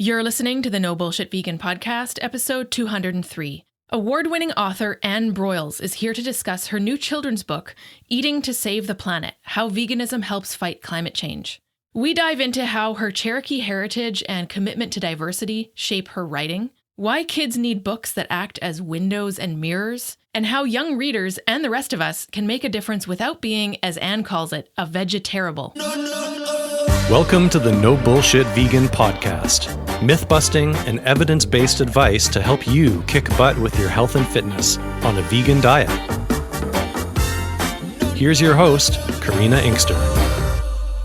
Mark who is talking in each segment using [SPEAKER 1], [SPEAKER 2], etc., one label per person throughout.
[SPEAKER 1] You're listening to the No Bullshit Vegan Podcast, episode 203. Award-winning author Anne Broyles is here to discuss her new children's book, Eating to Save the Planet: How Veganism Helps Fight Climate Change. We dive into how her Cherokee heritage and commitment to diversity shape her writing, why kids need books that act as windows and mirrors, and how young readers and the rest of us can make a difference without being, as Anne calls it, a vegeterrible.
[SPEAKER 2] Welcome to the No Bullshit Vegan Podcast. Myth-busting and evidence-based advice to help you kick butt with your health and fitness on a vegan diet. Here's your host, Karina Inkster.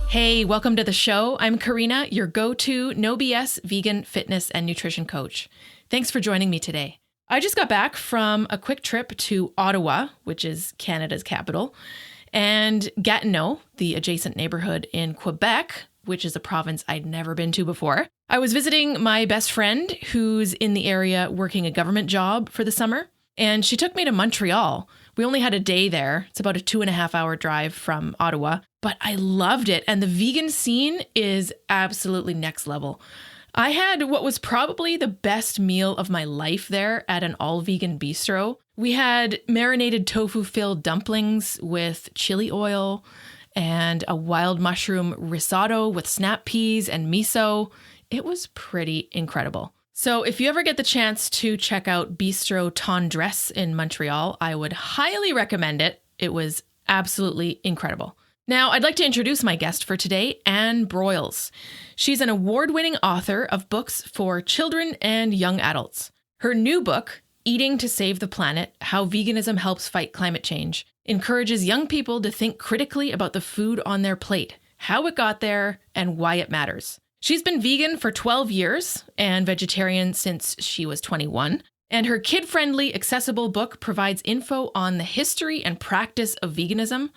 [SPEAKER 1] Hey, welcome to the show. I'm Karina, your go-to no BS vegan fitness and nutrition coach. Thanks for joining me today. I just got back from a quick trip to Ottawa, which is Canada's capital, and Gatineau, the adjacent neighborhood in Quebec, which is a province I'd never been to before. I was visiting my best friend who's in the area working a government job for the summer, and she took me to Montreal. We only had a day there. It's about a 2.5-hour drive from Ottawa, but I loved it. And the vegan scene is absolutely next level. I had what was probably the best meal of my life there at an all-vegan bistro. We had marinated tofu-filled dumplings with chili oil and a wild mushroom risotto with snap peas and miso. It was pretty incredible. So if you ever get the chance to check out Bistro Tendresse in Montreal, I would highly recommend it. It was absolutely incredible. Now, I'd like to introduce my guest for today, Anne Broyles. She's an award-winning author of books for children and young adults. Her new book, Eating to Save the Planet: How Veganism Helps Fight Climate Change, encourages young people to think critically about the food on their plate, how it got there, and why it matters. She's been vegan for 12 years and vegetarian since she was 21. And her kid-friendly, accessible book provides info on the history and practice of veganism,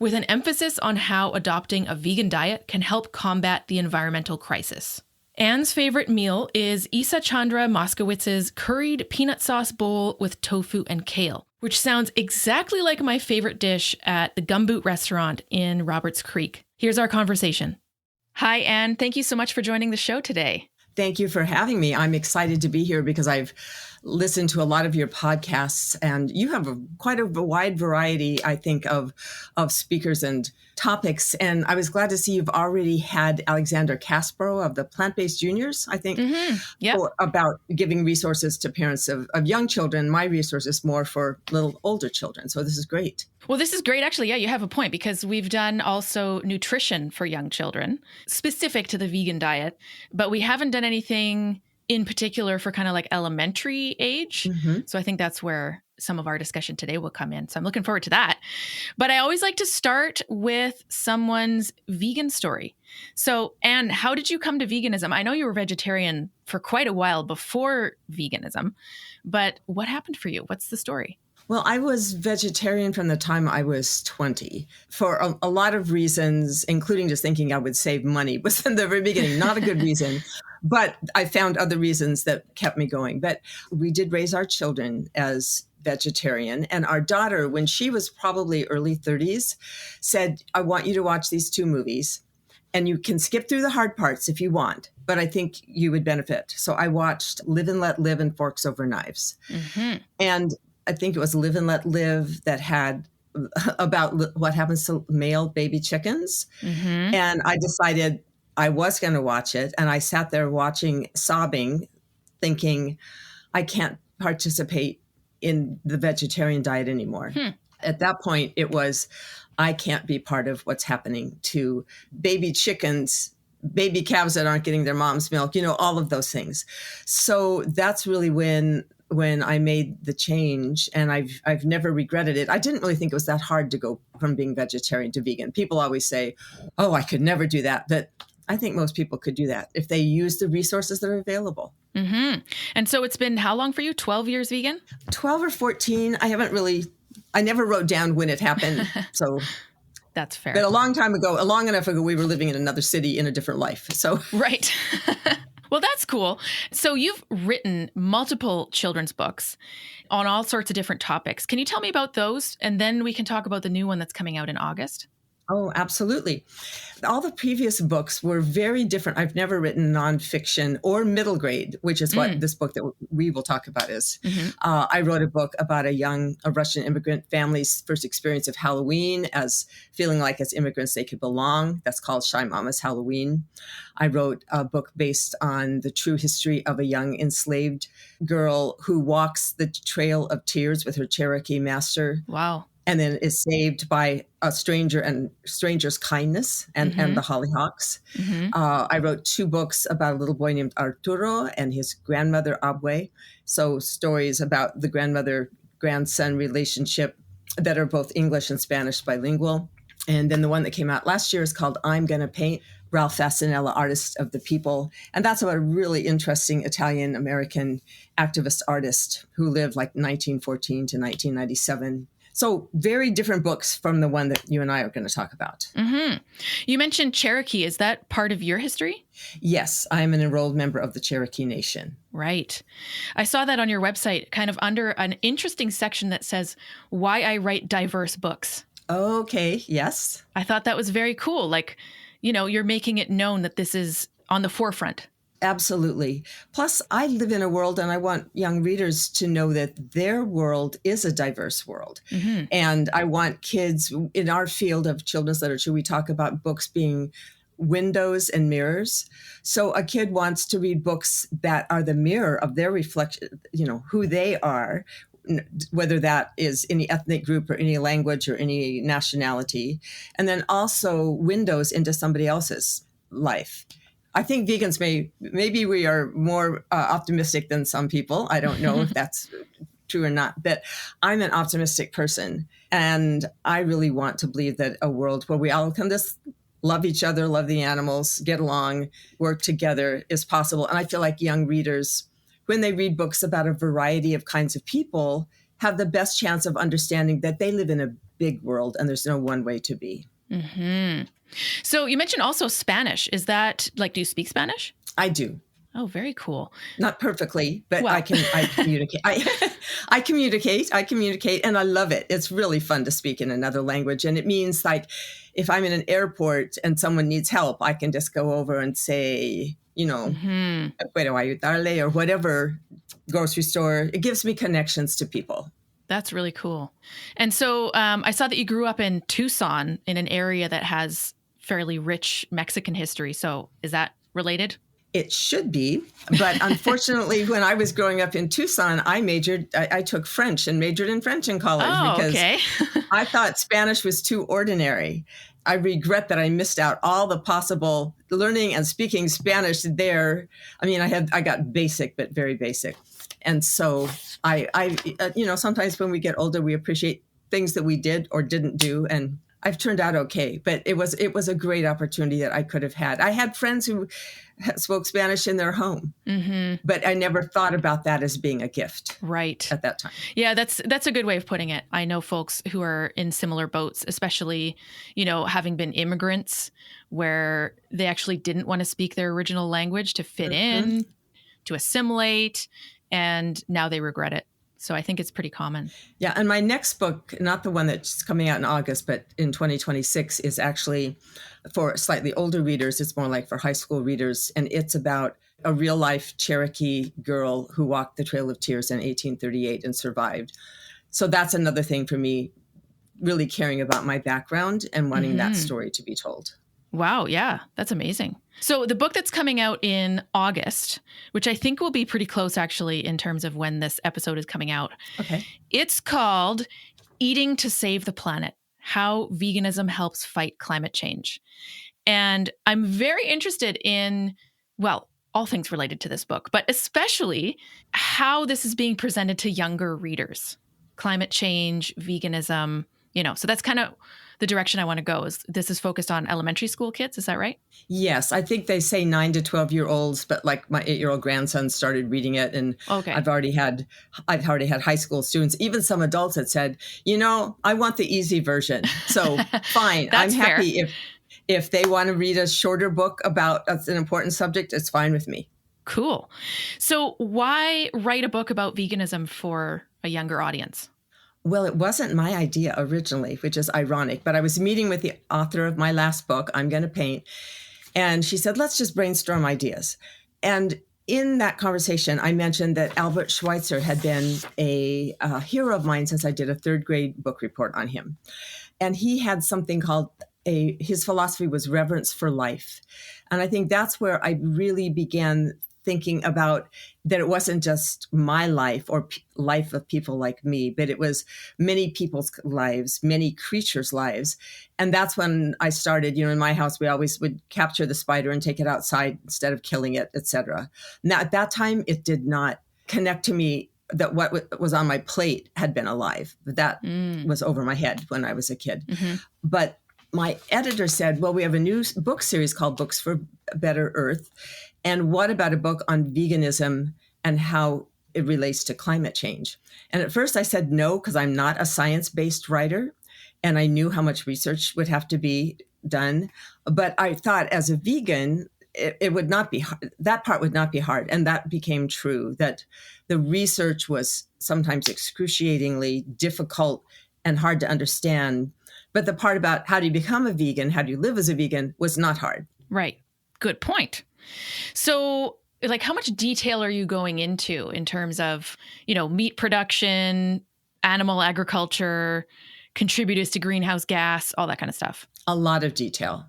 [SPEAKER 1] with an emphasis on how adopting a vegan diet can help combat the environmental crisis. Anne's favorite meal is Isa Chandra Moskowitz's curried peanut sauce bowl with tofu and kale, which sounds exactly like my favorite dish at the Gumboot restaurant in Roberts Creek. Here's our conversation. Hi, Anne. Thank you so much for joining the show today.
[SPEAKER 3] Thank you for having me. I'm excited to be here because I've listened to a lot of your podcasts, and you have quite a wide variety, I think, of speakers and topics. And I was glad to see you've already had Alexander Caspro of the Plant-Based Juniors, I think, about giving resources to parents of young children. My resource is more for little older children. So this is great.
[SPEAKER 1] Well, this is great. Actually, yeah, you have a point, because we've done also nutrition for young children, specific to the vegan diet, but we haven't done anything in particular for kind of like elementary age. Mm-hmm. So I think that's where some of our discussion today will come in. So I'm looking forward to that. But I always like to start with someone's vegan story. So, Anne, how did you come to veganism? I know you were vegetarian for quite a while before veganism, but what happened for you? What's the story?
[SPEAKER 3] Well, I was vegetarian from the time I was 20 for a lot of reasons, including just thinking I would save money was in the very beginning, not a good reason. But I found other reasons that kept me going. But we did raise our children as vegetarian. And our daughter, when she was probably early 30s, said, I want you to watch these 2 movies. And you can skip through the hard parts if you want, but I think you would benefit. So I watched Live and Let Live and Forks Over Knives. Mm-hmm. And I think it was Live and Let Live that had about what happens to male baby chickens. Mm-hmm. And I decided I was going to watch it. And I sat there watching, sobbing, thinking, I can't participate in the vegetarian diet anymore. At that point, it was, I can't be part of what's happening to baby chickens, baby calves that aren't getting their mom's milk, all of those things. So that's really when I made the change, and I've never regretted it. I didn't really think it was that hard to go from being vegetarian to vegan. People always say, oh, I could never do that. But I think most people could do that if they use the resources that are available.
[SPEAKER 1] Mm-hmm. And so it's been how long for you? 12 years vegan?
[SPEAKER 3] 12 or 14. I never wrote down when it happened. So
[SPEAKER 1] that's fair.
[SPEAKER 3] But long enough ago, we were living in another city in a different life. So
[SPEAKER 1] right. Well, that's cool. So you've written multiple children's books on all sorts of different topics. Can you tell me about those? And then we can talk about the new one that's coming out in August.
[SPEAKER 3] Oh, absolutely. All the previous books were very different. I've never written nonfiction or middle grade, which is what this book that we will talk about is. I wrote a book about a Russian immigrant family's first experience of Halloween as feeling like as immigrants they could belong. That's called Shy Mama's Halloween. I wrote a book based on the true history of a young enslaved girl who walks the Trail of Tears with her Cherokee master.
[SPEAKER 1] Wow.
[SPEAKER 3] And then is saved by a stranger and stranger's kindness and the Hollyhocks. I wrote 2 books about a little boy named Arturo and his grandmother Abue. So stories about the grandmother-grandson relationship that are both English and Spanish bilingual. And then the one that came out last year is called I'm Gonna Paint, Ralph Fasanella, Artist of the People. And that's about a really interesting Italian-American activist artist who lived like 1914 to 1997. So very different books from the one that you and I are going to talk about.
[SPEAKER 1] You mentioned Cherokee. Is that part of your history?
[SPEAKER 3] Yes, I am an enrolled member of the Cherokee Nation.
[SPEAKER 1] Right. I saw that on your website, kind of under an interesting section that says, why I write diverse books.
[SPEAKER 3] Okay, yes.
[SPEAKER 1] I thought that was very cool. Like, you're making it known that this is on the forefront.
[SPEAKER 3] Absolutely. Plus, I live in a world and I want young readers to know that their world is a diverse world. And I want kids in our field of children's literature, we talk about books being windows and mirrors. So a kid wants to read books that are the mirror of their reflection, who they are, whether that is any ethnic group or any language or any nationality, and then also windows into somebody else's life. I think vegans maybe we are more optimistic than some people. I don't know if that's true or not, but I'm an optimistic person. And I really want to believe that a world where we all can just love each other, love the animals, get along, work together is possible. And I feel like young readers, when they read books about a variety of kinds of people, have the best chance of understanding that they live in a big world and there's no one way to be.
[SPEAKER 1] So you mentioned also Spanish. Is that do you speak Spanish?
[SPEAKER 3] I do.
[SPEAKER 1] Oh, very cool.
[SPEAKER 3] Not perfectly, but I communicate. I communicate and I love it. It's really fun to speak in another language. And it means like if I'm in an airport and someone needs help, I can just go over and say, puedo ayudarle or whatever grocery store. It gives me connections to people.
[SPEAKER 1] That's really cool. And so I saw that you grew up in Tucson in an area that has fairly rich Mexican history. So is that related?
[SPEAKER 3] It should be. But unfortunately, when I was growing up in Tucson, I took French and majored in French in college because I thought Spanish was too ordinary. I regret that I missed out all the possible learning and speaking Spanish there. I mean, I got basic, but very basic. And so I sometimes when we get older, we appreciate things that we did or didn't do. And I've turned out okay, but it was a great opportunity that I could have had. I had friends who spoke Spanish in their home, but I never thought about that as being a gift at that time.
[SPEAKER 1] Yeah, that's a good way of putting it. I know folks who are in similar boats, especially, having been immigrants where they actually didn't want to speak their original language to fit in, to assimilate, and now they regret it. So I think it's pretty common.
[SPEAKER 3] Yeah. And my next book, not the one that's coming out in August, but in 2026, is actually for slightly older readers. It's more like for high school readers. And it's about a real life Cherokee girl who walked the Trail of Tears in 1838 and survived. So that's another thing for me, really caring about my background and wanting that story to be told.
[SPEAKER 1] Wow. Yeah. That's amazing. So the book that's coming out in August, which I think will be pretty close actually in terms of when this episode is coming out. Okay. It's called Eating to Save the Planet: How Veganism Helps Fight Climate Change. And I'm very interested in, well, all things related to this book, but especially how this is being presented to younger readers. Climate change, veganism, so that's kind of the direction I want to go. This is focused on elementary school kids. Is that right?
[SPEAKER 3] Yes. I think they say 9 to 12-year-olds, but like my 8-year-old grandson started reading it. And I've already had high school students, even some adults that said, I want the easy version. So fine. I'm happy if they want to read a shorter book about an important subject, it's fine with me.
[SPEAKER 1] Cool. So why write a book about veganism for a younger audience?
[SPEAKER 3] Well, it wasn't my idea originally, which is ironic, but I was meeting with the author of my last book, I'm Going to Paint, and she said, let's just brainstorm ideas. And in that conversation, I mentioned that Albert Schweitzer had been a hero of mine since I did a third grade book report on him. And he had something called his philosophy was reverence for life. And I think that's where I really began thinking about that it wasn't just my life or life of people like me, but it was many people's lives, many creatures' lives. And that's when I started, in my house, we always would capture the spider and take it outside instead of killing it, etc. Now, at that time, it did not connect to me that what was on my plate had been alive. That was over my head when I was a kid. Mm-hmm. But my editor said, well, we have a new book series called Books for a Better Earth. And what about a book on veganism and how it relates to climate change? And at first I said no, because I'm not a science-based writer. And I knew how much research would have to be done. But I thought as a vegan, it would not be hard. That part would not be hard. And that became true, that the research was sometimes excruciatingly difficult and hard to understand. But the part about how do you become a vegan, how do you live as a vegan, was not hard.
[SPEAKER 1] Right. Good point. So, how much detail are you going into in terms of, meat production, animal agriculture, contributors to greenhouse gas, all that kind of stuff?
[SPEAKER 3] A lot of detail.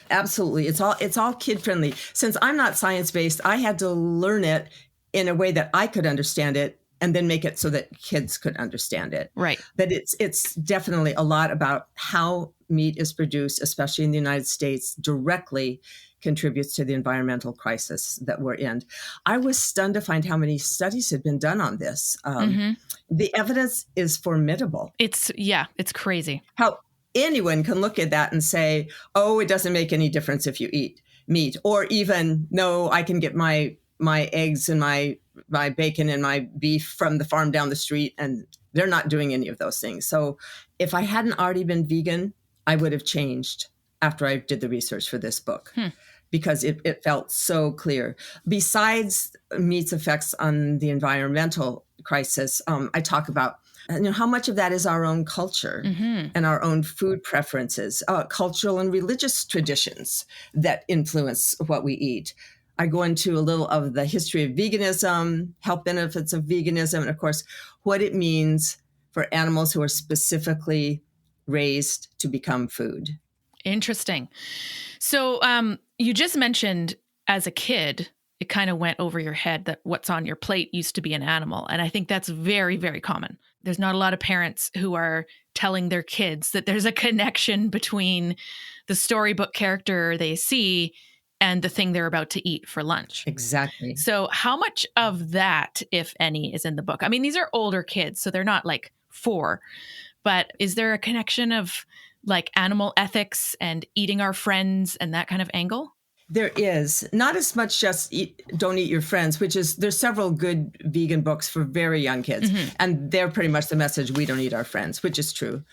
[SPEAKER 3] Absolutely. It's all kid friendly. Since I'm not science-based, I had to learn it in a way that I could understand it and then make it so that kids could understand it.
[SPEAKER 1] Right.
[SPEAKER 3] But it's definitely a lot about how meat is produced, especially in the United States, directly contributes to the environmental crisis that we're in. I was stunned to find how many studies had been done on this. The evidence is formidable.
[SPEAKER 1] It's crazy.
[SPEAKER 3] How anyone can look at that and say, oh, it doesn't make any difference if you eat meat, or even, no, I can get my eggs and my bacon and my beef from the farm down the street, and they're not doing any of those things. So if I hadn't already been vegan, I would have changed after I did the research for this book. Because it felt so clear. Besides meat's effects on the environmental crisis, I talk about how much of that is our own culture and our own food preferences, cultural and religious traditions that influence what we eat. I go into a little of the history of veganism, health benefits of veganism, and of course, what it means for animals who are specifically raised to become food.
[SPEAKER 1] Interesting. So you just mentioned as a kid, it kind of went over your head that what's on your plate used to be an animal. And I think that's very, very common. There's not a lot of parents who are telling their kids that there's a connection between the storybook character they see and the thing they're about to eat for lunch.
[SPEAKER 3] Exactly.
[SPEAKER 1] So how much of that, if any, is in the book? I mean, these are older kids, so they're not like 4, but is there a connection of animal ethics and eating our friends and that kind of angle?
[SPEAKER 3] There is. Not as much just don't eat your friends, which is, there's several good vegan books for very young kids. And they're pretty much the message, we don't eat our friends, which is true.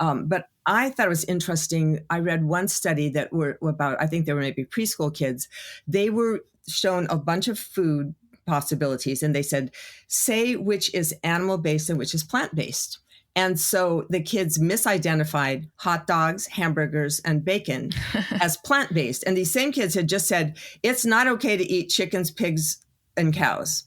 [SPEAKER 3] But I thought it was interesting. I read one study that were about, I think they were maybe preschool kids. They were shown a bunch of food possibilities. And they said, say which is animal-based and which is plant-based. And so the kids misidentified hot dogs, hamburgers, and bacon as plant-based. And these same kids had just said, it's not okay to eat chickens, pigs, and cows.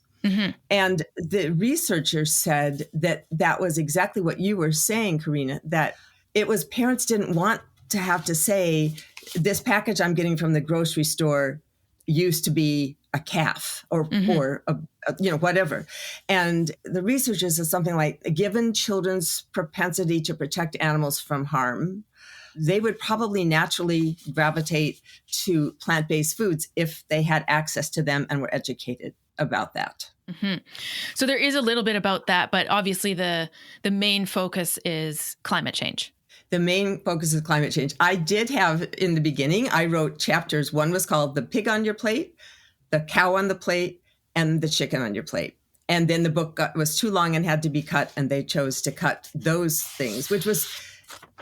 [SPEAKER 3] And the researchers said that that was exactly what you were saying, Karina, that it was parents didn't want to have to say, this package I'm getting from the grocery store used to be a calf or whatever. And the researchers is something like, given children's propensity to protect animals from harm, they would probably naturally gravitate to plant-based foods if they had access to them and were educated about that.
[SPEAKER 1] So there is a little bit about that, but obviously the main focus is climate change.
[SPEAKER 3] The main focus is climate change. I did have, in the beginning, I wrote chapters. One was called The Pig on Your Plate, The Cow on the Plate, and The Chicken on Your Plate. And then the book was too long and had to be cut, and they chose to cut those things, which was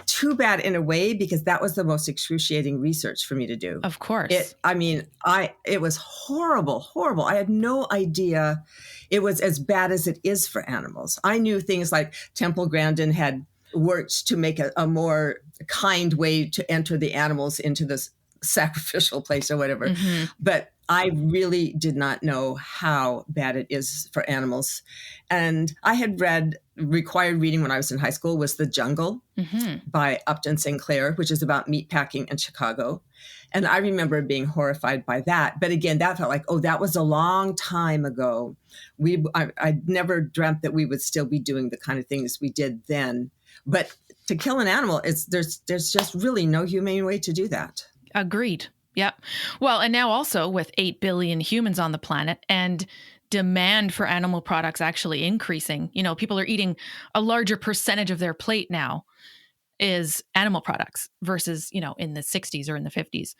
[SPEAKER 3] too bad in a way, because that was the most excruciating research for me to do.
[SPEAKER 1] Of course.
[SPEAKER 3] It was horrible, horrible. I had no idea it was as bad as it is for animals. I knew things like Temple Grandin had worked to make a more kind way to enter the animals into this sacrificial place or whatever.
[SPEAKER 1] Mm-hmm.
[SPEAKER 3] But I really did not know how bad it is for animals. And I had read, required reading when I was in high school was The Jungle by Upton Sinclair, which is about meatpacking in Chicago. And I remember being horrified by that. But again, that felt like, oh, that was a long time ago. I never dreamt that we would still be doing the kind of things we did then. But to kill an animal, there's just really no humane way to do that.
[SPEAKER 1] Agreed. Yep. Well, and now also with 8 billion humans on the planet and demand for animal products actually increasing, people are eating a larger percentage of their plate now is animal products versus, in the 60s or in the 50s.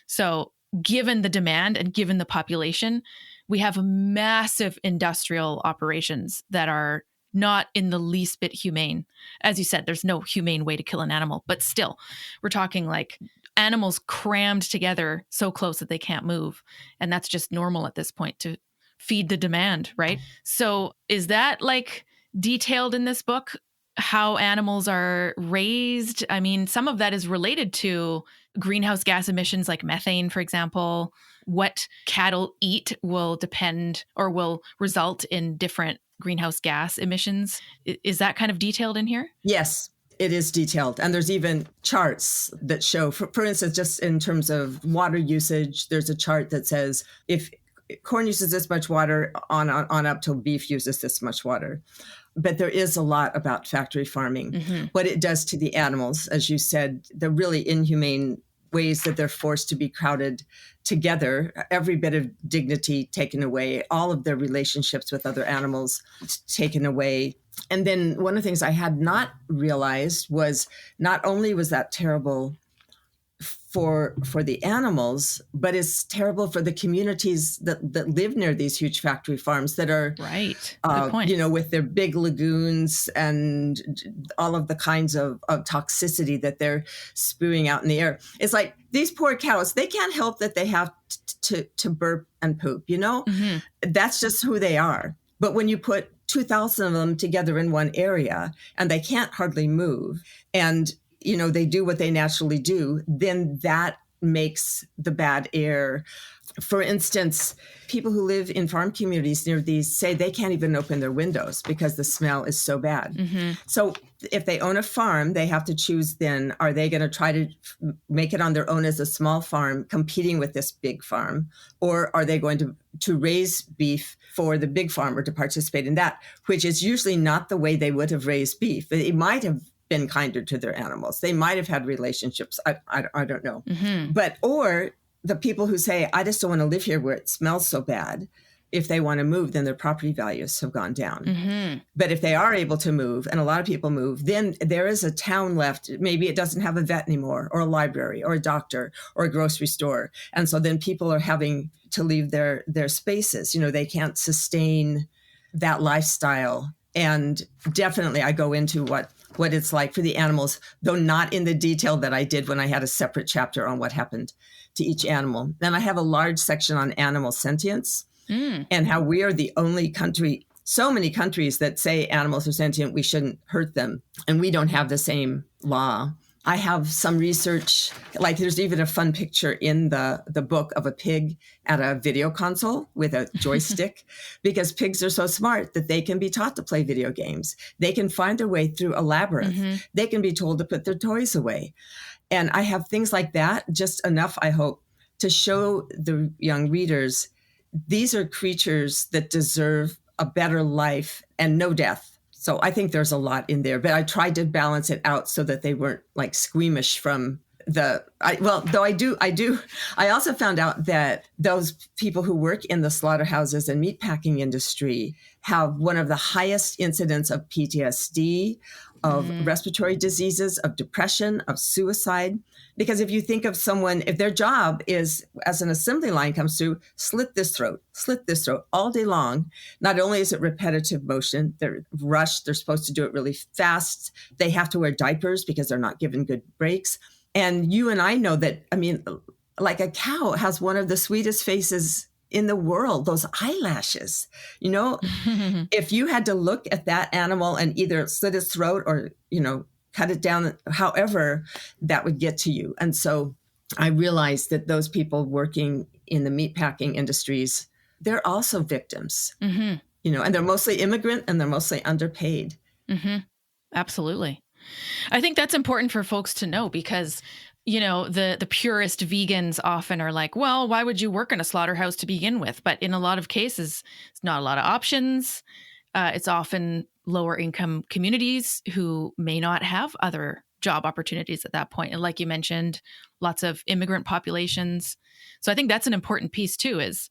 [SPEAKER 1] So given the demand and given the population, we have massive industrial operations that are not in the least bit humane. As you said, there's no humane way to kill an animal, but still, we're talking like animals crammed together so close that they can't move. And that's just normal at this point to feed the demand, right? So is that like detailed in this book, how animals are raised? I mean, some of that is related to greenhouse gas emissions like methane, for example. What cattle eat will depend or will result in different greenhouse gas emissions. Is that kind of detailed in here?
[SPEAKER 3] Yes. It is detailed. And there's even charts that show, for instance, just in terms of water usage, there's a chart that says if corn uses this much water on up till beef uses this much water. But there is a lot about factory farming, what it does to the animals. As you said, the really inhumane ways that they're forced to be crowded together, every bit of dignity taken away, all of their relationships with other animals taken away. And then one of the things I had not realized was not only was that terrible for the animals, but it's terrible for the communities that live near these huge factory farms that are
[SPEAKER 1] right. Good point.
[SPEAKER 3] With their big lagoons and all of the kinds of toxicity that they're spewing out in the air. It's like these poor cows, they can't help that they have to burp and poop, That's just who they are. But when you put 2,000 of them together in one area and they can't hardly move and they do what they naturally do, then that makes the bad air. For instance, people who live in farm communities near these say they can't even open their windows because the smell is so bad. So if they own a farm, they have to choose then, are they going to try to make it on their own as a small farm competing with this big farm? Or are they going to raise beef for the big farmer to participate in that, which is usually not the way they would have raised beef. They might have been kinder to their animals. They might have had relationships. I don't know. But, or the people who say, I just don't want to live here where it smells so bad. If they want to move, then their property values have gone down. But if they are able to move, and a lot of people move, then there is a town left. Maybe it doesn't have a vet anymore, or a library, or a doctor, or a grocery store. And so then people are having to leave their spaces. They can't sustain that lifestyle. And definitely I go into what it's like for the animals, though not in the detail that I did when I had a separate chapter on what happened to each animal. Then I have a large section on animal sentience and how we are the only country, so many countries that say animals are sentient, we shouldn't hurt them. And we don't have the same law. I have some research, like there's even a fun picture in the book of a pig at a video console with a joystick, because pigs are so smart that they can be taught to play video games. They can find their way through a labyrinth. They can be told to put their toys away. And I have things like that, just enough, I hope, to show the young readers, these are creatures that deserve a better life and no death. So I think there's a lot in there, but I tried to balance it out so that they weren't like squeamish from I also found out that those people who work in the slaughterhouses and meatpacking industry have one of the highest incidents of PTSD, of respiratory diseases, of depression, of suicide. Because if you think of someone, if their job is, as an assembly line comes through, slit this throat all day long, not only is it repetitive motion, they're rushed, they're supposed to do it really fast. They have to wear diapers because they're not given good breaks. And you and I know that, I mean, like a cow has one of the sweetest faces in the world, those eyelashes. You know, if you had to look at that animal and either slit its throat or, you know, cut it down, however, that would get to you. And so I realized that those people working in the meatpacking industries, they're also victims, you know, and they're mostly immigrant and they're mostly underpaid.
[SPEAKER 1] Absolutely. I think that's important for folks to know because, you know, the purist vegans often are like, well, why would you work in a slaughterhouse to begin with? But in a lot of cases, it's not a lot of options. It's often lower income communities who may not have other job opportunities at that point. And like you mentioned, lots of immigrant populations. So I think that's an important piece too, is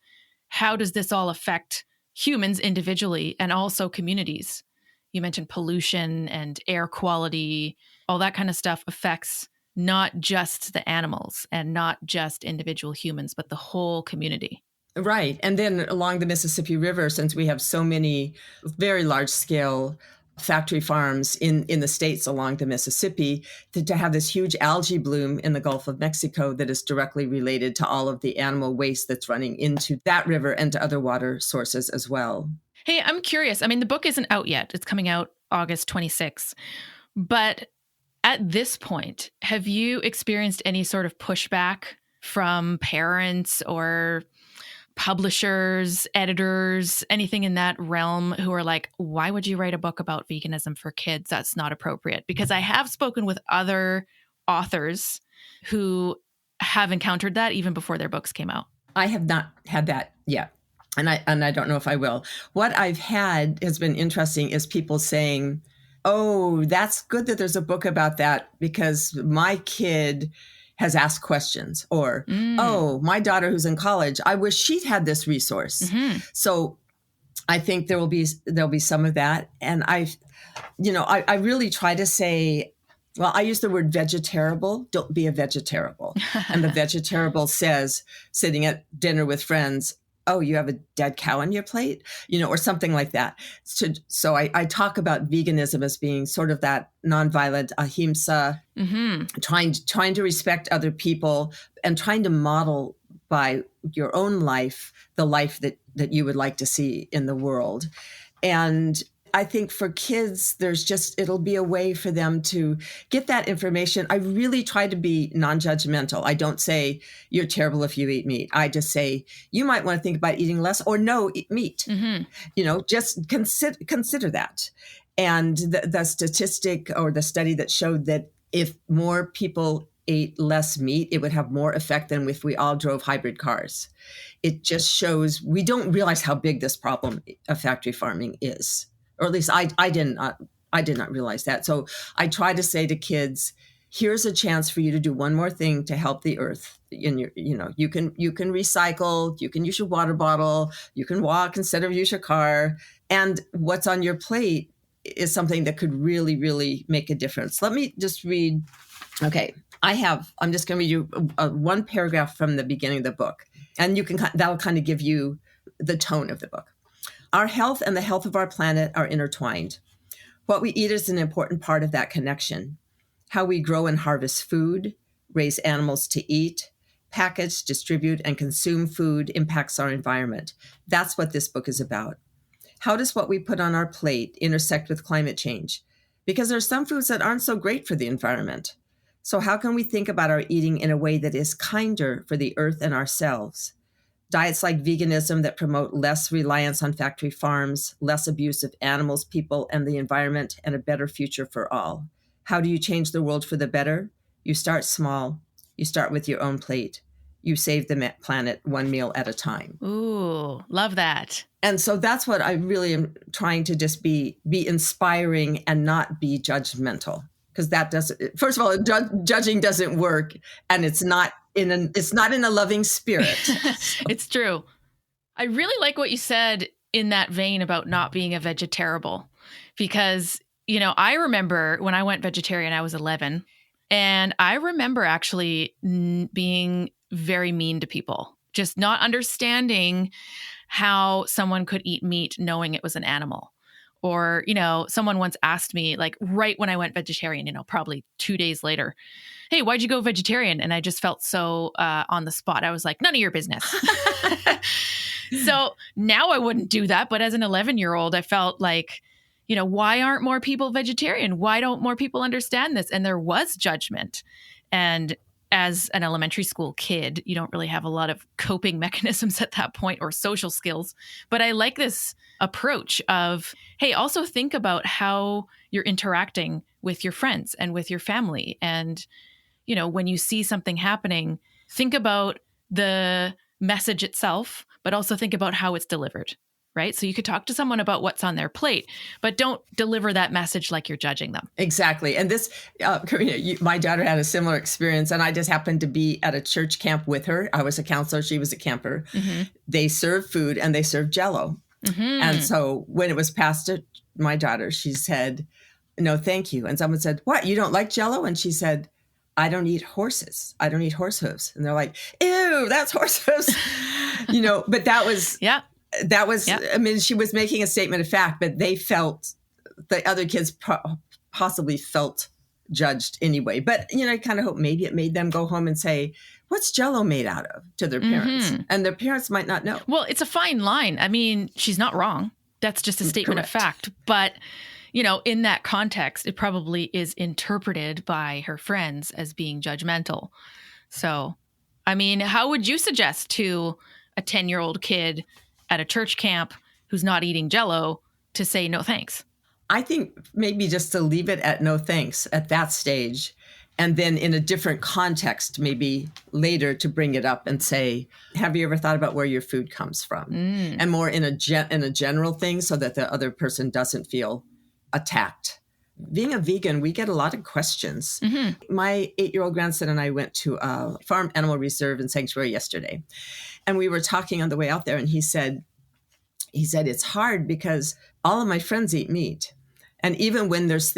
[SPEAKER 1] how does this all affect humans individually and also communities? You mentioned pollution and air quality, all that kind of stuff affects not just the animals and not just individual humans, but the whole community.
[SPEAKER 3] Right. And then along the Mississippi River, since we have so many very large scale factory farms in the states along the Mississippi, to have this huge algae bloom in the Gulf of Mexico that is directly related to all of the animal waste that's running into that river and to other water sources as well.
[SPEAKER 1] Hey, I'm curious. I mean, the book isn't out yet. It's coming out August 26th. But at this point, have you experienced any sort of pushback from parents or publishers, editors, anything in that realm who are like, why would you write a book about veganism for kids? That's not appropriate. Because I have spoken with other authors who have encountered that even before their books came out.
[SPEAKER 3] I have not had that yet. And I don't know if I will. What I've had has been interesting is people saying, oh, that's good that there's a book about that because my kid has asked questions, or, oh, my daughter who's in college, I wish she'd had this resource. So I think there'll be some of that. And I really try to say, well, I use the word vegeterrible. Don't be a vegeterrible. And the vegeterrible says, sitting at dinner with friends, oh, you have a dead cow on your plate, you know, or something like that. So I talk about veganism as being sort of that nonviolent ahimsa, trying to respect other people and trying to model by your own life, the life that you would like to see in the world. And I think for kids, it'll be a way for them to get that information. I really try to be non-judgmental. I don't say you're terrible if you eat meat. I just say you might want to think about eating less or no, eat meat. You know, just consider that. And the statistic or the study that showed that if more people ate less meat, it would have more effect than if we all drove hybrid cars. It just shows we don't realize how big this problem of factory farming is. Or at least I did not realize that. So I try to say to kids, here's a chance for you to do one more thing to help the earth. You can recycle, you can use your water bottle, you can walk instead of use your car. And what's on your plate is something that could really, really make a difference. Let me just read. Okay, I'm just going to read you one paragraph from the beginning of the book. And that'll kind of give you the tone of the book. Our health and the health of our planet are intertwined. What we eat is an important part of that connection. How we grow and harvest food, raise animals to eat, package, distribute, and consume food impacts our environment. That's what this book is about. How does what we put on our plate intersect with climate change? Because there are some foods that aren't so great for the environment. So how can we think about our eating in a way that is kinder for the earth and ourselves? Diets like veganism that promote less reliance on factory farms, less abuse of animals, people, and the environment, and a better future for all. How do you change the world for the better? You start small. You start with your own plate. You save the planet one meal at a time.
[SPEAKER 1] Ooh, love that.
[SPEAKER 3] And so that's what I really am trying to just be inspiring and not be judgmental. Because that doesn't, first of all, judging doesn't work, and it's not in a loving spirit.
[SPEAKER 1] It's true. I really like what you said in that vein about not being a vegeterrible, because I remember when I went vegetarian, I was 11. And I remember actually being very mean to people, just not understanding how someone could eat meat knowing it was an animal. Or, someone once asked me, like right when I went vegetarian, probably 2 days later, hey, why'd you go vegetarian? And I just felt so on the spot. I was like, none of your business. So now I wouldn't do that. But as an 11-year-old, I felt like, why aren't more people vegetarian? Why don't more people understand this? And there was judgment. And as an elementary school kid, you don't really have a lot of coping mechanisms at that point or social skills. But I like this approach of, hey, also think about how you're interacting with your friends and with your family. And, when you see something happening, think about the message itself, but also think about how it's delivered. Right? So you could talk to someone about what's on their plate, but don't deliver that message like you're judging them.
[SPEAKER 3] Exactly. And this, Karina, my daughter had a similar experience, and I just happened to be at a church camp with her. I was a counselor. She was a camper. Mm-hmm. They served food and they served Jell-O. Mm-hmm. And so when it was passed to my daughter, she said, no, thank you. And someone said, what? You don't like Jell-O? And she said, I don't eat horses. I don't eat horse hooves. And they're like, ew, that's horse hooves. But that was...
[SPEAKER 1] yeah.
[SPEAKER 3] That was, yep. I mean, she was making a statement of fact, but the other kids possibly felt judged anyway. But, I kind of hope maybe it made them go home and say, what's Jell-O made out of to their parents? Mm-hmm. And their parents might not know.
[SPEAKER 1] Well, it's a fine line. I mean, she's not wrong. That's just a statement Correct. Of fact. But, in that context, it probably is interpreted by her friends as being judgmental. So, I mean, how would you suggest to a 10-year-old kid at a church camp who's not eating Jell-O to say no thanks?
[SPEAKER 3] I think maybe just to leave it at no thanks at that stage, and then in a different context, maybe later to bring it up and say, have you ever thought about where your food comes from? And more in a general thing so that the other person doesn't feel attacked. Being a vegan, we get a lot of questions. Mm-hmm. My 8-year-old grandson and I went to a farm animal reserve and sanctuary yesterday. And we were talking on the way out there, and he said, it's hard because all of my friends eat meat. And even when there's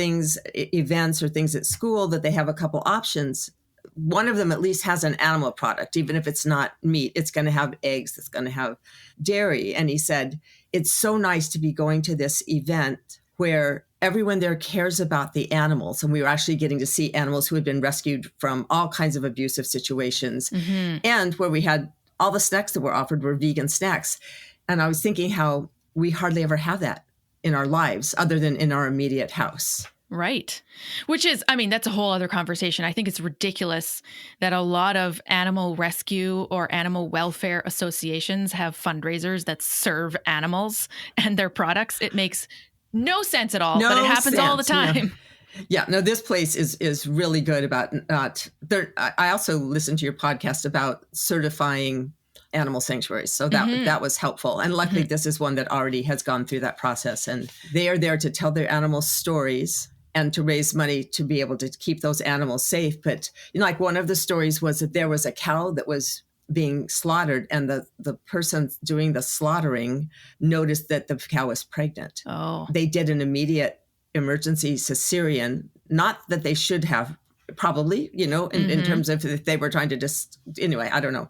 [SPEAKER 3] events or things at school that they have a couple options, one of them at least has an animal product. Even if it's not meat, it's going to have eggs, it's going to have dairy. And he said, it's so nice to be going to this event where everyone there cares about the animals. And we were actually getting to see animals who had been rescued from all kinds of abusive situations. Mm-hmm. And where we had all the snacks that were offered were vegan snacks. And I was thinking how we hardly ever have that in our lives other than in our immediate house.
[SPEAKER 1] Right. Which is, that's a whole other conversation. I think it's ridiculous that a lot of animal rescue or animal welfare associations have fundraisers that serve animals and their products. It makes no sense at all, but it happens all the time.
[SPEAKER 3] Yeah, no, this place is really good about not there. I also listened to your podcast about certifying animal sanctuaries. So that was helpful. And luckily, this is one that already has gone through that process. And they are there to tell their animal stories and to raise money to be able to keep those animals safe. But like one of the stories was that there was a cow that was being slaughtered, and the person doing the slaughtering noticed that the cow was pregnant. Oh. They did an immediate emergency cesarean, not that they should have, probably, in terms of if they were trying to anyway, I don't know.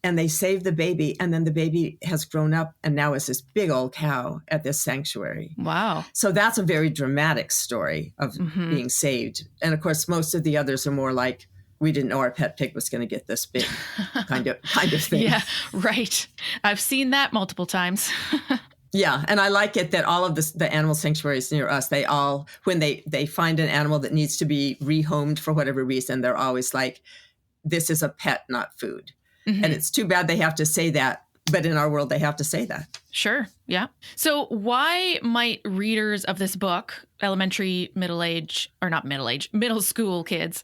[SPEAKER 3] And they saved the baby, and then the baby has grown up and now is this big old cow at this sanctuary.
[SPEAKER 1] Wow.
[SPEAKER 3] So that's a very dramatic story of being saved. And of course, most of the others are more like, we didn't know our pet pig was going to get this big kind of thing.
[SPEAKER 1] Yeah, right. I've seen that multiple times.
[SPEAKER 3] Yeah. And I like it that all of the animal sanctuaries near us, they all, when they find an animal that needs to be rehomed for whatever reason, they're always like, this is a pet, not food. Mm-hmm. And it's too bad they have to say that. But in our world, they have to say that.
[SPEAKER 1] Sure. Yeah. So why might readers of this book, middle school kids,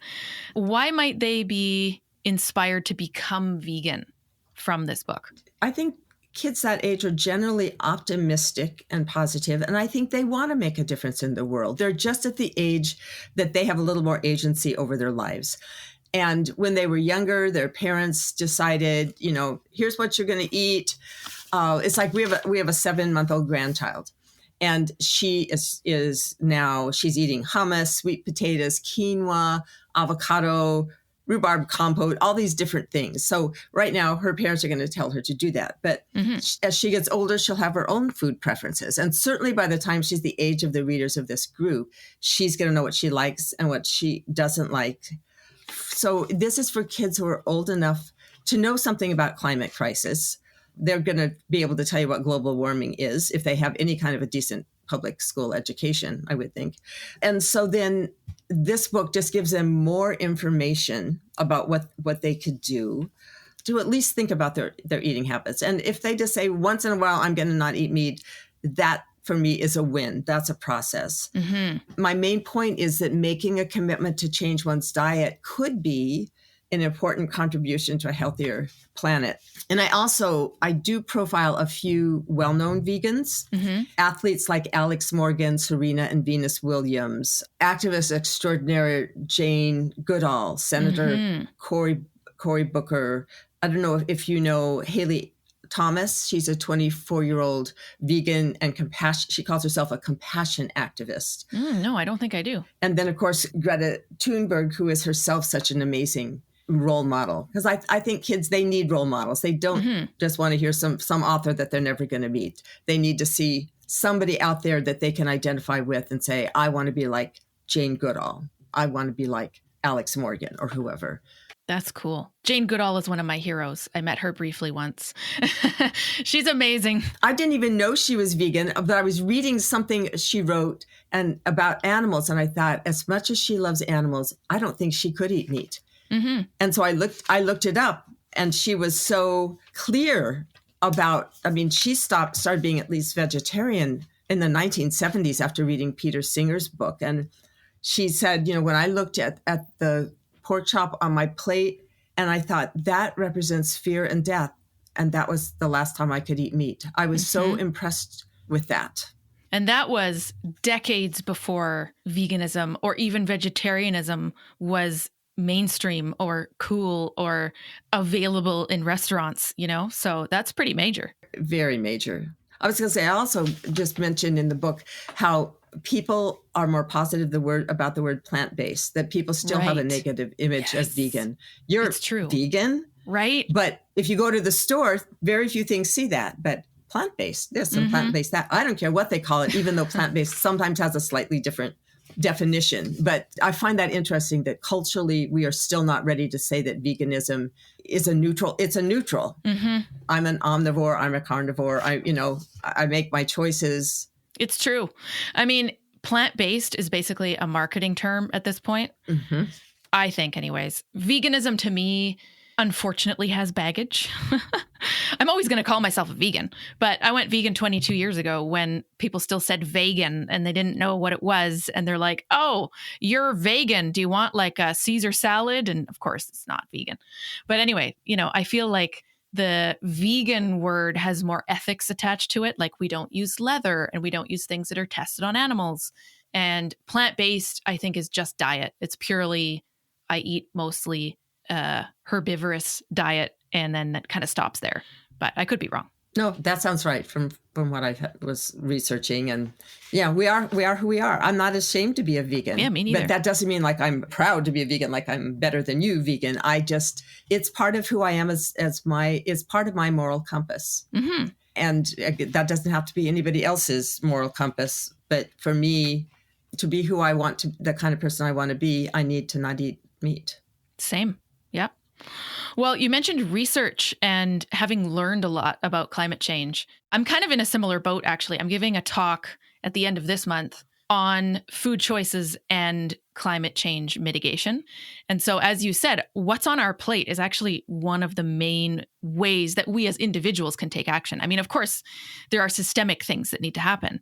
[SPEAKER 1] why might they be inspired to become vegan from this book?
[SPEAKER 3] I think kids that age are generally optimistic and positive, and I think they want to make a difference in the world. They're just at the age that they have a little more agency over their lives. And when they were younger, their parents decided, here's what you're going to eat. It's like we have a 7-month-old grandchild. And she is now, she's eating hummus, sweet potatoes, quinoa, avocado, rhubarb compote, all these different things. So right now, her parents are going to tell her to do that. But as she gets older, she'll have her own food preferences. And certainly by the time she's the age of the readers of this group, she's going to know what she likes and what she doesn't like. So this is for kids who are old enough to know something about climate crisis. They're going to be able to tell you what global warming is if they have any kind of a decent public school education, I would think. And so then this book just gives them more information about what they could do to at least think about their eating habits. And if they just say, once in a while, I'm going to not eat meat, that for me is a win. That's a process. My main point is that making a commitment to change one's diet could be an important contribution to a healthier planet. And I do profile a few well-known vegans, athletes like Alex Morgan, Serena and Venus Williams, activist extraordinaire Jane Goodall, Senator Cory Booker. I don't know if you know Haley Thomas. She's a 24-year-old vegan and compassion. She calls herself a compassion activist.
[SPEAKER 1] No, I don't think I do.
[SPEAKER 3] And then, of course, Greta Thunberg, who is herself such an amazing role model. Because I think kids, they need role models. They don't just want to hear some author that they're never going to meet. They need to see somebody out there that they can identify with and say, I want to be like Jane Goodall. I want to be like Alex Morgan or whoever.
[SPEAKER 1] That's cool. Jane Goodall is one of my heroes. I met her briefly once. She's amazing.
[SPEAKER 3] I didn't even know she was vegan, but I was reading something she wrote and about animals. And I thought, as much as she loves animals, I don't think she could eat meat. And so I looked it up, and she was so clear about, she started being at least vegetarian in the 1970s after reading Peter Singer's book. And she said, when I looked at the pork chop on my plate, and I thought that represents fear and death. And that was the last time I could eat meat. I was so impressed with that.
[SPEAKER 1] And that was decades before veganism or even vegetarianism was mainstream or cool or available in restaurants, So that's pretty major.
[SPEAKER 3] Very major. I was going to say, I also just mentioned in the book how people are more positive about the word plant-based, that people still have a negative image as vegan.
[SPEAKER 1] It's true.
[SPEAKER 3] Vegan.
[SPEAKER 1] Right.
[SPEAKER 3] But if you go to the store, very few things see that. But plant-based, there's some plant-based that. I don't care what they call it, even though plant-based sometimes has a slightly different definition. But I find that interesting that culturally we are still not ready to say that veganism is a neutral. It's a neutral. I'm an omnivore. I'm a carnivore. I make my choices.
[SPEAKER 1] It's true. Plant-based is basically a marketing term at this point. I think anyways. Veganism to me, unfortunately, has baggage. I'm always going to call myself a vegan, but I went vegan 22 years ago when people still said vegan and they didn't know what it was. And they're like, oh, you're vegan. Do you want like a Caesar salad? And of course, it's not vegan. But anyway, I feel like the vegan word has more ethics attached to it. Like we don't use leather and we don't use things that are tested on animals. And plant-based, I think, is just diet. It's purely, I eat mostly herbivorous diet, and then that kind of stops there. But I could be wrong.
[SPEAKER 3] No, that sounds right from what I was researching. And yeah, we are who we are. I'm not ashamed to be a vegan.
[SPEAKER 1] Yeah, me neither.
[SPEAKER 3] But that doesn't mean like I'm proud to be a vegan, like I'm better than you vegan. It's part of who I am it's part of my moral compass. And that doesn't have to be anybody else's moral compass. But for me, to be who I want to, the kind of person I want to be, I need to not eat meat.
[SPEAKER 1] Same. Yep. Well, you mentioned research and having learned a lot about climate change. I'm kind of in a similar boat, actually. I'm giving a talk at the end of this month on food choices and climate change mitigation. And so, as you said, what's on our plate is actually one of the main ways that we as individuals can take action. Of course, there are systemic things that need to happen,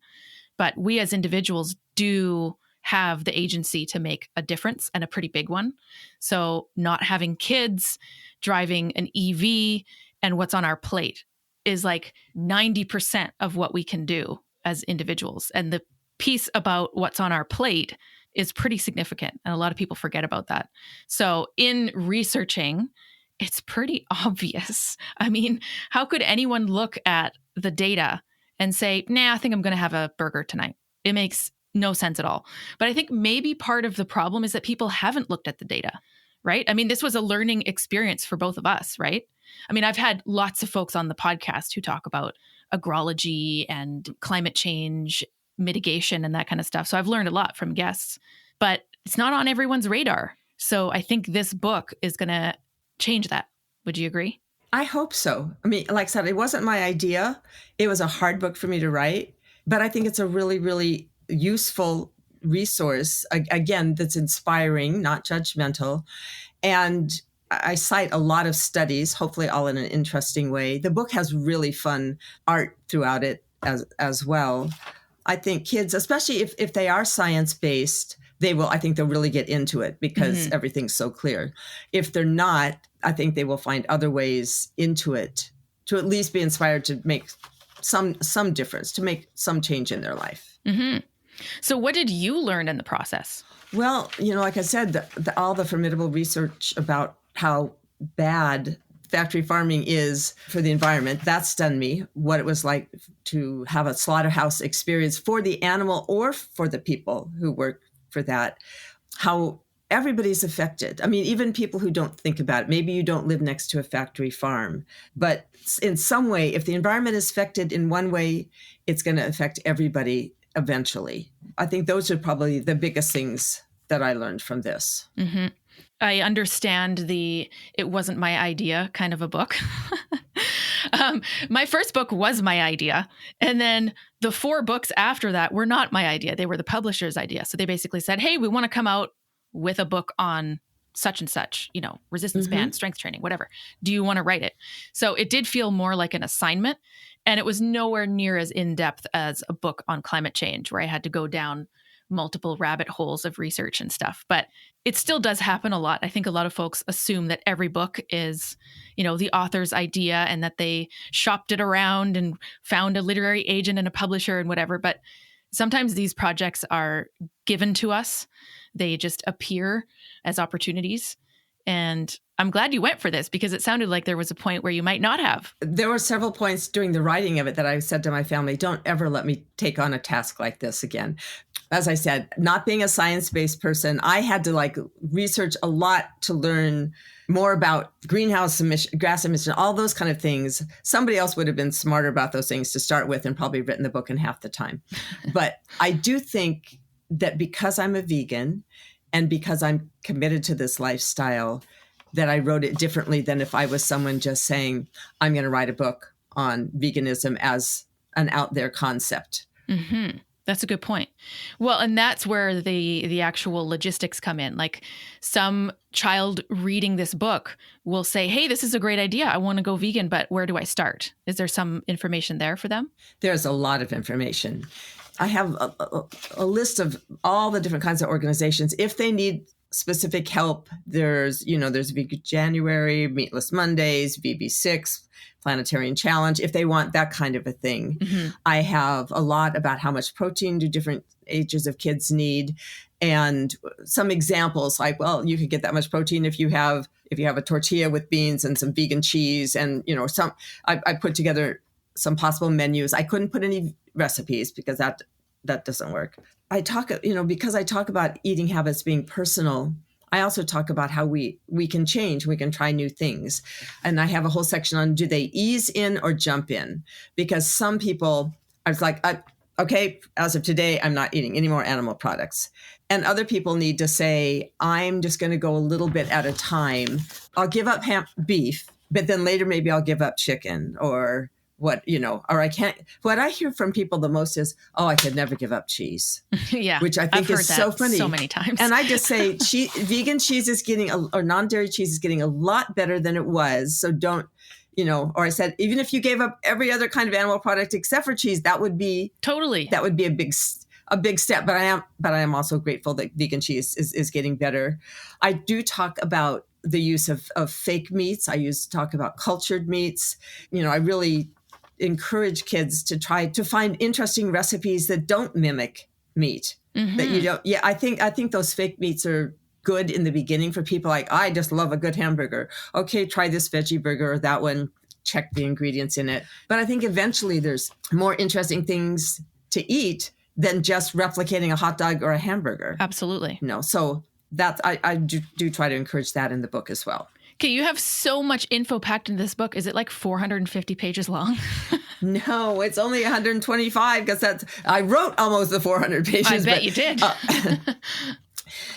[SPEAKER 1] but we as individuals do have the agency to make a difference, and a pretty big one. So not having kids, driving an EV, and what's on our plate is like 90% of what we can do as individuals. And the piece about what's on our plate is pretty significant. And a lot of people forget about that. So in researching, it's pretty obvious. How could anyone look at the data and say, nah, I think I'm going to have a burger tonight. It makes no sense at all. But I think maybe part of the problem is that people haven't looked at the data, right? I mean, this was a learning experience for both of us, right? I mean, I've had lots of folks on the podcast who talk about agrology and climate change mitigation and that kind of stuff. So I've learned a lot from guests, but it's not on everyone's radar. So I think this book is going to change that. Would you agree?
[SPEAKER 3] I hope so. I mean, like I said, it wasn't my idea. It was a hard book for me to write, but I think it's a really, really useful resource, again, that's inspiring, not judgmental. And I cite a lot of studies, hopefully all in an interesting way. The book has really fun art throughout it as well. I think kids, especially if they are science-based, I think they'll really get into it because everything's so clear. If they're not, I think they will find other ways into it to at least be inspired to make some difference, to make some change in their life.
[SPEAKER 1] Mm-hmm. So what did you learn in the process?
[SPEAKER 3] Well, like I said, all the formidable research about how bad factory farming is for the environment, that's stunned me. What it was like to have a slaughterhouse experience for the animal or for the people who work for that, how everybody's affected. I mean, even people who don't think about it. Maybe you don't live next to a factory farm, but in some way, if the environment is affected in one way, it's going to affect everybody eventually. I think those are probably the biggest things that I learned from this.
[SPEAKER 1] Mm-hmm. I understand it wasn't my idea kind of a book. My first book was my idea. And then the 4 books after that were not my idea. They were the publisher's idea. So they basically said, hey, we want to come out with a book on such and such, resistance band, strength training, whatever. Do you want to write it? So it did feel more like an assignment. And it was nowhere near as in-depth as a book on climate change, where I had to go down multiple rabbit holes of research and stuff. But it still does happen a lot. I think a lot of folks assume that every book is, the author's idea and that they shopped it around and found a literary agent and a publisher and whatever. But sometimes these projects are given to us. They just appear as opportunities. And I'm glad you went for this because it sounded like there was a point where you might not have.
[SPEAKER 3] There were several points during the writing of it that I said to my family, don't ever let me take on a task like this again. As I said, not being a science-based person, I had to research a lot to learn more about greenhouse emission, gas emission, all those kind of things. Somebody else would have been smarter about those things to start with and probably written the book in half the time. But I do think that because I'm a vegan and because I'm committed to this lifestyle, that I wrote it differently than if I was someone just saying, I'm going to write a book on veganism as an out there concept.
[SPEAKER 1] Mm-hmm. That's a good point. Well, and that's where the actual logistics come in. Like some child reading this book will say, hey, this is a great idea. I want to go vegan, but where do I start? Is there some information there for them?
[SPEAKER 3] There's a lot of information. I have a list of all the different kinds of organizations. If they need specific help, there's Vegan January, Meatless Mondays, VB6, Planetarian Challenge, if they want that kind of a thing. Mm-hmm. I have a lot about how much protein do different ages of kids need, and some examples like, well, you could get that much protein if you have a tortilla with beans and some vegan cheese, and I put together some possible menus. I couldn't put any recipes because that doesn't work. Because I talk about eating habits being personal, I also talk about how we can change, we can try new things. And I have a whole section on, do they ease in or jump in? Because some people, I was like, okay, as of today, I'm not eating any more animal products. And other people need to say, I'm just going to go a little bit at a time. I'll give up beef, but then later maybe I'll give up chicken or or I can't. What I hear from people the most is, oh, I could never give up cheese.
[SPEAKER 1] Yeah.
[SPEAKER 3] Which I think is so funny.
[SPEAKER 1] So many times.
[SPEAKER 3] And I just say vegan cheese is getting, or non-dairy cheese is getting a lot better than it was. So don't, or I said, even if you gave up every other kind of animal product except for cheese, that would be a big step. But I am also grateful that vegan cheese is getting better. I do talk about the use of fake meats. I used to talk about cultured meats. I really encourage kids to try to find interesting recipes that don't mimic meat. Mm-hmm. That you don't. Yeah, I think those fake meats are good in the beginning for people like, I just love a good hamburger. Okay, try this veggie burger or that one. check the ingredients in it. But I think eventually there's more interesting things to eat than just replicating a hot dog or a hamburger.
[SPEAKER 1] Absolutely.
[SPEAKER 3] So that's, I do try to encourage that in the book as well.
[SPEAKER 1] Okay, you have so much info packed into this book. Is it like 450 pages long?
[SPEAKER 3] No, it's only 125 because I wrote almost the 400 pages.
[SPEAKER 1] I bet you did.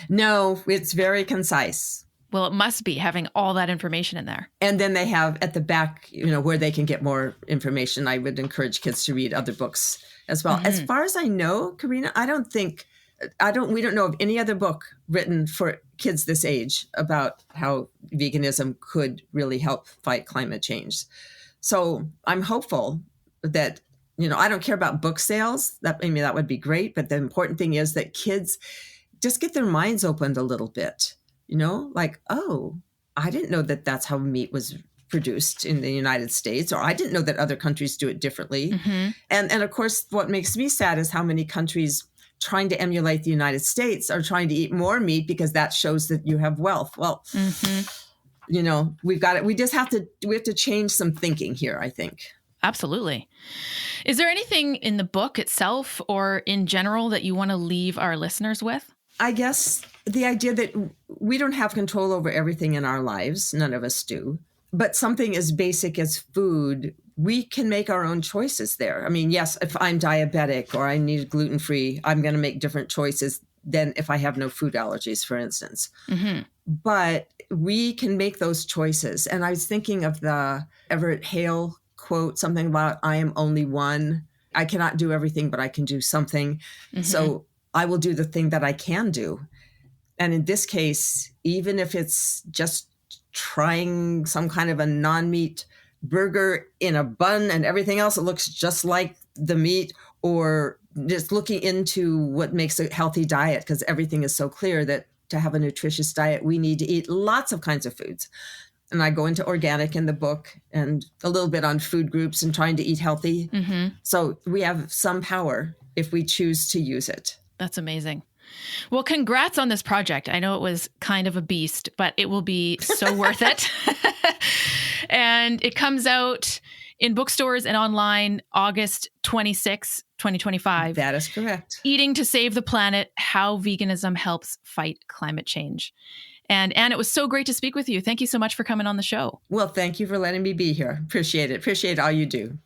[SPEAKER 3] No, it's very concise.
[SPEAKER 1] Well, it must be having all that information in there.
[SPEAKER 3] And then they have at the back, where they can get more information. I would encourage kids to read other books as well. As far as I know, Karina, we don't know of any other book written for kids this age about how veganism could really help fight climate change. So I'm hopeful that, I don't care about book sales. That would be great. But the important thing is that kids just get their minds opened a little bit, like, oh, I didn't know that that's how meat was produced in the United States, or I didn't know that other countries do it differently. And of course, what makes me sad is how many countries trying to emulate the United States are trying to eat more meat because that shows that you have wealth. Well, we have to change some thinking here, I think.
[SPEAKER 1] Absolutely. Is there anything in the book itself or in general that you want to leave our listeners with?
[SPEAKER 3] I guess the idea that we don't have control over everything in our lives. None of us do. But something as basic as food, we can make our own choices there. Yes, if I'm diabetic or I need gluten-free, I'm going to make different choices than if I have no food allergies, for instance. But we can make those choices. And I was thinking of the Everett Hale quote, something about, I am only one. I cannot do everything, but I can do something. So I will do the thing that I can do. And in this case, even if it's just trying some kind of a non-meat burger in a bun and everything else, it looks just like the meat, or just looking into what makes a healthy diet, because everything is so clear that to have a nutritious diet, we need to eat lots of kinds of foods. And I go into organic in the book and a little bit on food groups and trying to eat healthy. So we have some power if we choose to use it.
[SPEAKER 1] That's amazing. Well, congrats on this project. I know it was kind of a beast, but it will be so worth it. And it comes out in bookstores and online August 26, 2025.
[SPEAKER 3] That is correct.
[SPEAKER 1] Eating to Save the Planet, How Veganism Helps Fight Climate Change. And Anne, it was so great to speak with you. Thank you so much for coming on the show.
[SPEAKER 3] Well, thank you for letting me be here. Appreciate it. Appreciate all you do.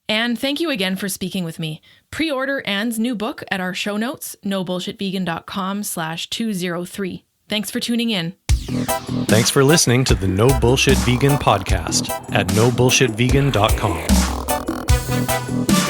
[SPEAKER 1] And thank you again for speaking with me. Pre-order Anne's new book at our show notes, nobullshitvegan.com/203. Thanks for tuning in.
[SPEAKER 2] Thanks for listening to the No Bullshit Vegan podcast at nobullshitvegan.com.